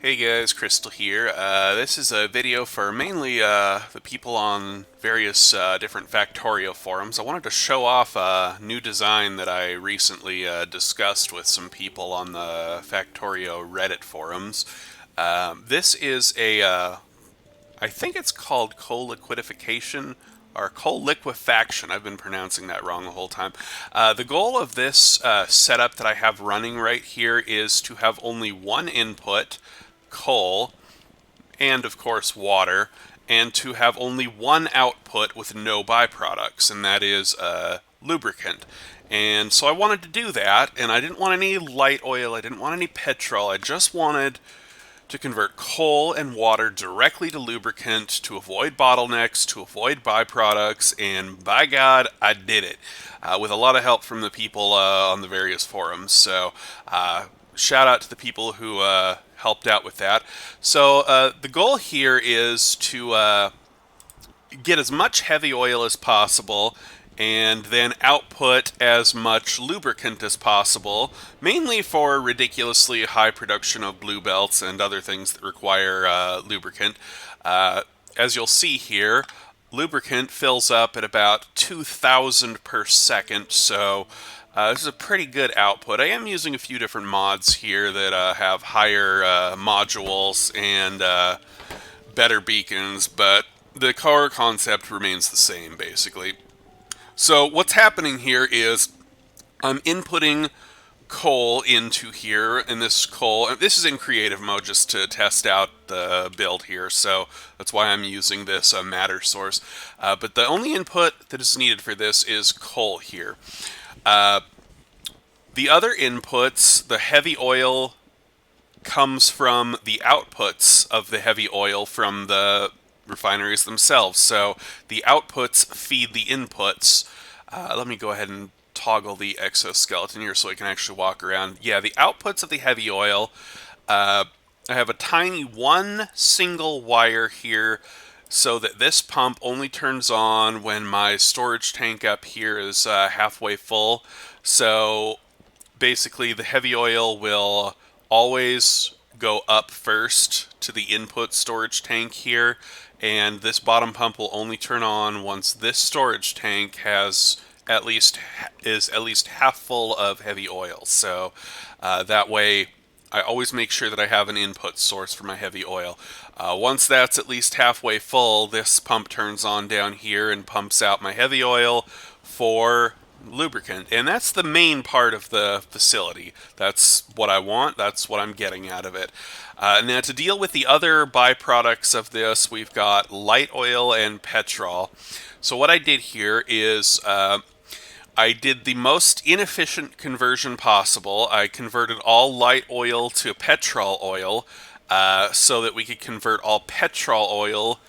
Hey guys, Crystal here. This is a video for mainly the people on various different Factorio forums. I wanted to show off a new design that I recently discussed with some people on the Factorio Reddit forums. This is I think it's called coal liquidification or coal liquefaction. I've been pronouncing that wrong the whole time. The goal of this setup that I have running right here is to have only one input, coal, and of course water, and to have only one output with no byproducts, and that is lubricant. And so I wanted to do that, and I didn't want any light oil, I didn't want any petrol, I just wanted to convert coal and water directly to lubricant to avoid bottlenecks, to avoid byproducts, and by God, I did it with a lot of help from the people on the various forums. So, shout out to the people who helped out with that. So, the goal here is to get as much heavy oil as possible and then output as much lubricant as possible, mainly for ridiculously high production of blue belts and other things that require lubricant. As you'll see here, lubricant fills up at about 2,000 per second, so this is a pretty good output. I am using a few different mods here that have higher modules and better beacons, but the core concept remains the same, basically. So what's happening here is I'm inputting coal into here, and this is in creative mode just to test out the build here, so that's why I'm using this matter source. But the only input that is needed for this is coal here. The other inputs, the heavy oil, comes from the outputs of the heavy oil from the refineries themselves. So the outputs feed the inputs. Let me go ahead and toggle the exoskeleton here so I can actually walk around. Yeah, the outputs of the heavy oil, I have a tiny one single wire here so that this pump only turns on when my storage tank up here is halfway full. So basically the heavy oil will always go up first to the input storage tank here, and this bottom pump will only turn on once this storage tank is at least half full of heavy oil. So that way I always make sure that I have an input source for my heavy oil. Once that's at least halfway full, this pump turns on down here and pumps out my heavy oil for lubricant. And that's the main part of the facility. That's what I want. That's what I'm getting out of it. Now to deal with the other byproducts of this, we've got light oil and petrol. So what I did here is I did the most inefficient conversion possible. I converted all light oil to petrol oil so that we could convert all petrol oil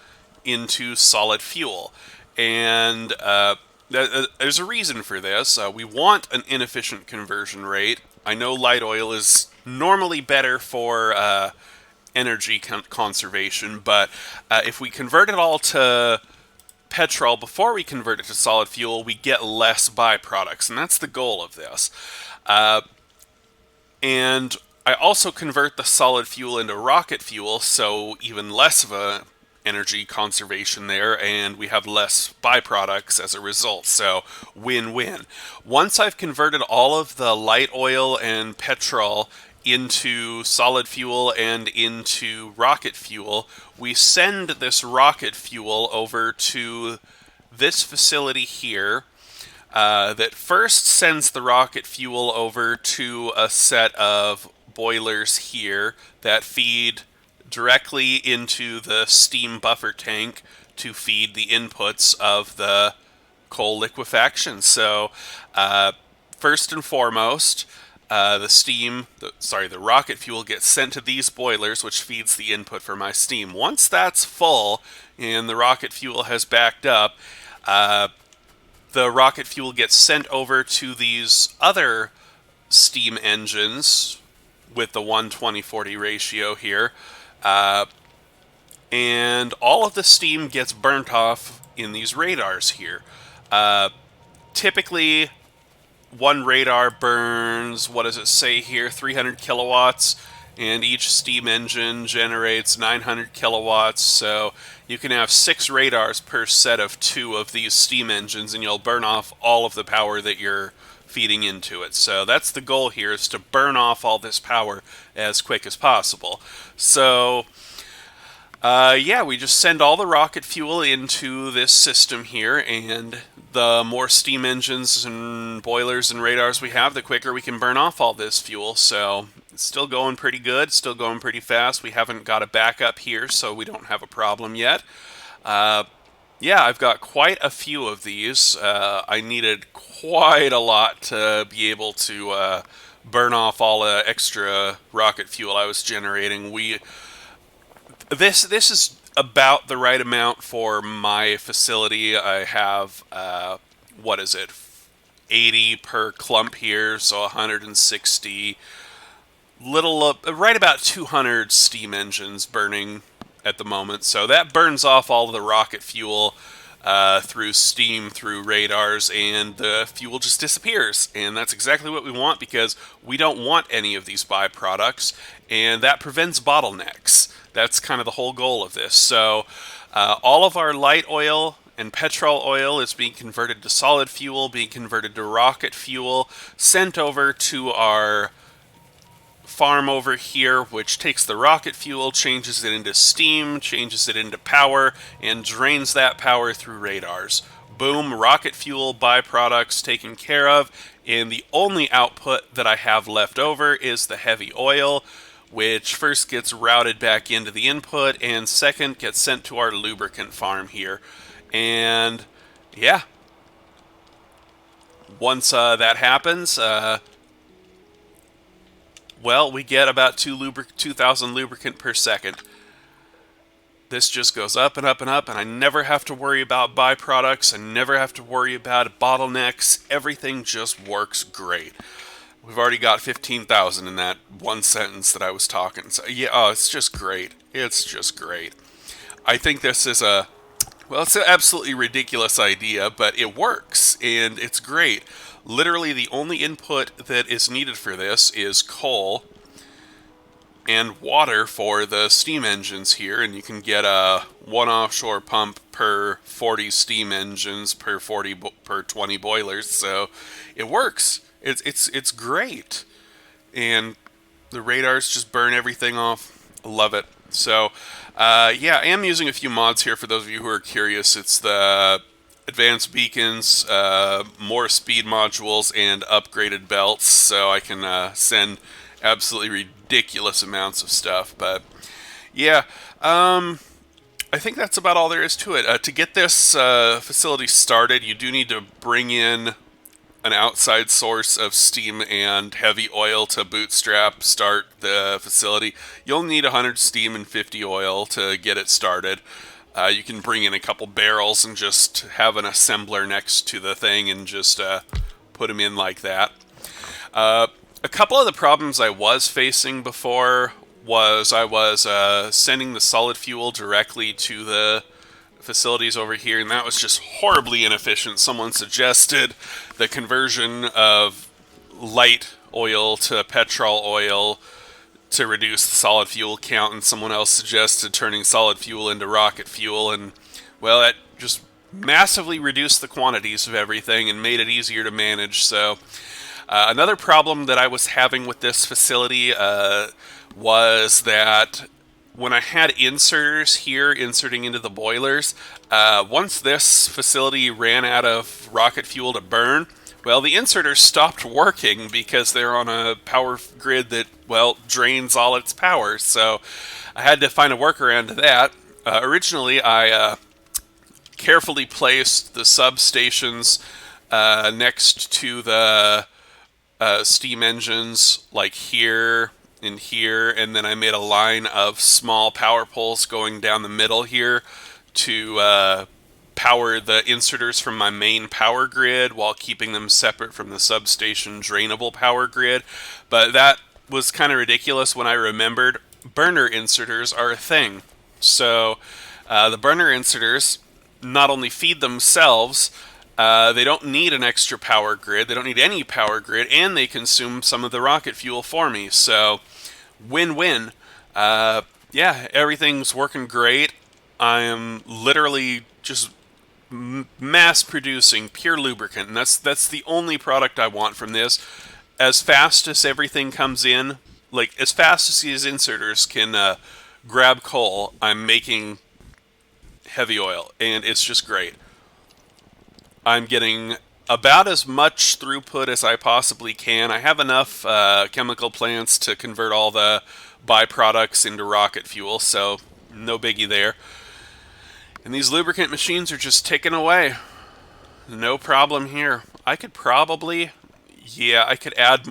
into solid fuel. And there's a reason for this. We want an inefficient conversion rate. I know light oil is normally better for energy conservation, but if we convert it all to petrol before we convert it to solid fuel, we get less byproducts, and that's the goal of this. And I also convert the solid fuel into rocket fuel, so even less of a energy conservation there, and we have less byproducts as a result. So win-win. Once I've converted all of the light oil and petrol into solid fuel and into rocket fuel, we send this rocket fuel over to this facility here that first sends the rocket fuel over to a set of boilers here that feed directly into the steam buffer tank to feed the inputs of the coal liquefaction. So, first and foremost, the rocket fuel gets sent to these boilers, which feeds the input for my steam. Once that's full and the rocket fuel has backed up, the rocket fuel gets sent over to these other steam engines with the 1:20:40 ratio here, and all of the steam gets burnt off in these radars here. Typically, one radar burns, what does it say here, 300 kilowatts, and each steam engine generates 900 kilowatts, so you can have 6 radars per set of 2 of these steam engines, and you'll burn off all of the power that you're feeding into it. So that's the goal here, is to burn off all this power as quick as possible. So yeah, we just send all the rocket fuel into this system here, and the more steam engines and boilers and radars we have, the quicker we can burn off all this fuel. So it's still going pretty good, still going pretty fast. We haven't got a backup here, so we don't have a problem yet. Yeah, I've got quite a few of these. I needed quite a lot to be able to burn off all the extra rocket fuel I was generating. This is about the right amount for my facility. I have what is it, 80 per clump here, so 160. Right about 200 steam engines burning at the moment. So that burns off all of the rocket fuel through steam, through radars, and the fuel just disappears. And that's exactly what we want, because we don't want any of these byproducts, and that prevents bottlenecks. That's kind of the whole goal of this. So all of our light oil and petrol oil is being converted to solid fuel, being converted to rocket fuel, sent over to our farm over here, which takes the rocket fuel, changes it into steam, changes it into power, and drains that power through radars. Boom, rocket fuel byproducts taken care of, and the only output that I have left over is the heavy oil, which first gets routed back into the input, and second gets sent to our lubricant farm here. And yeah, once that happens, well, we get about 2,000 lubricant per second. This just goes up and up and up, and I never have to worry about byproducts. I never have to worry about bottlenecks. Everything just works great. We've already got 15,000 in that one sentence that I was talking. So yeah, oh, it's just great. It's just great. I think this is well, it's an absolutely ridiculous idea, but it works, and it's great. Literally, the only input that is needed for this is coal and water for the steam engines here, and you can get one offshore pump per 40 steam engines per 20 boilers. So it works. It's great, and the radars just burn everything off. Love it. So yeah, I am using a few mods here for those of you who are curious. It's the advanced beacons, more speed modules, and upgraded belts, so I can send absolutely ridiculous amounts of stuff. But yeah, I think that's about all there is to it. To get this facility started, you do need to bring in an outside source of steam and heavy oil to start the facility. You'll need 100 steam and 50 oil to get it started. You can bring in a couple barrels and just have an assembler next to the thing and just put them in like that. A couple of the problems I was facing before was I was sending the solid fuel directly to the facilities over here, and that was just horribly inefficient. Someone suggested the conversion of light oil to petrol oil to reduce the solid fuel count, and someone else suggested turning solid fuel into rocket fuel, and well, that just massively reduced the quantities of everything and made it easier to manage. So another problem that I was having with this facility was that when I had inserters here inserting into the boilers, once this facility ran out of rocket fuel to burn, well, the inserters stopped working because they're on a power grid that, well, drains all its power. So I had to find a workaround to that. Originally, I carefully placed the substations next to the steam engines, like here and here, and then I made a line of small power poles going down the middle here to power the inserters from my main power grid while keeping them separate from the substation drainable power grid. But that was kind of ridiculous when I remembered burner inserters are a thing. So the burner inserters not only feed themselves, they don't need an extra power grid, they don't need any power grid, and they consume some of the rocket fuel for me. So win-win. Yeah, everything's working great. I am literally just mass producing pure lubricant, and that's the only product I want from this. As fast as everything comes in, like as fast as these inserters can grab coal, I'm making heavy oil, and it's just great. I'm getting about as much throughput as I possibly can. I have enough chemical plants to convert all the byproducts into rocket fuel, so no biggie there. And these lubricant machines are just ticking away. No problem here. I could probably, yeah, I could add,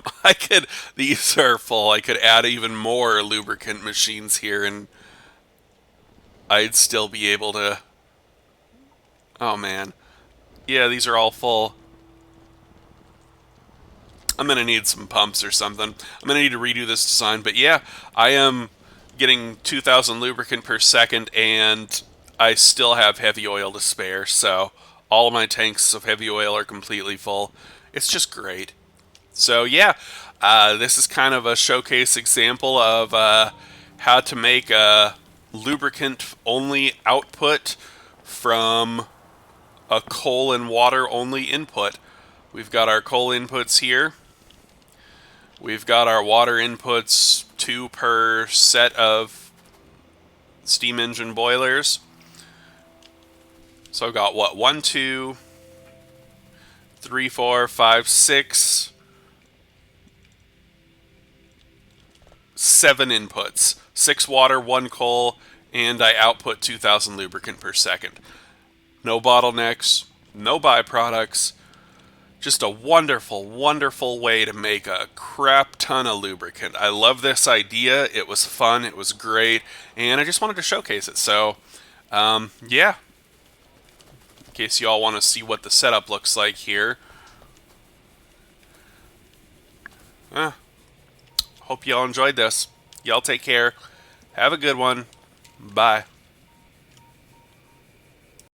these are full. I could add even more lubricant machines here and I'd still be able to, oh man. Yeah, these are all full. I'm going to need some pumps or something. I'm going to need to redo this design. But yeah, I am getting 2,000 lubricant per second, and I still have heavy oil to spare. So all of my tanks of heavy oil are completely full. It's just great. So yeah, this is kind of a showcase example of how to make a lubricant-only output from a coal and water-only input. We've got our coal inputs here. We've got our water inputs, 2 per set of steam engine boilers. So I've got what? 1, 2, 3, 4, 5, 6, 7 inputs. 6 water, 1 coal, and I output 2,000 lubricant per second. No bottlenecks, no byproducts. Just a wonderful, wonderful way to make a crap ton of lubricant. I love this idea. It was fun. It was great. And I just wanted to showcase it. So, yeah. In case you all want to see what the setup looks like here. Hope you all enjoyed this. Y'all take care. Have a good one. Bye.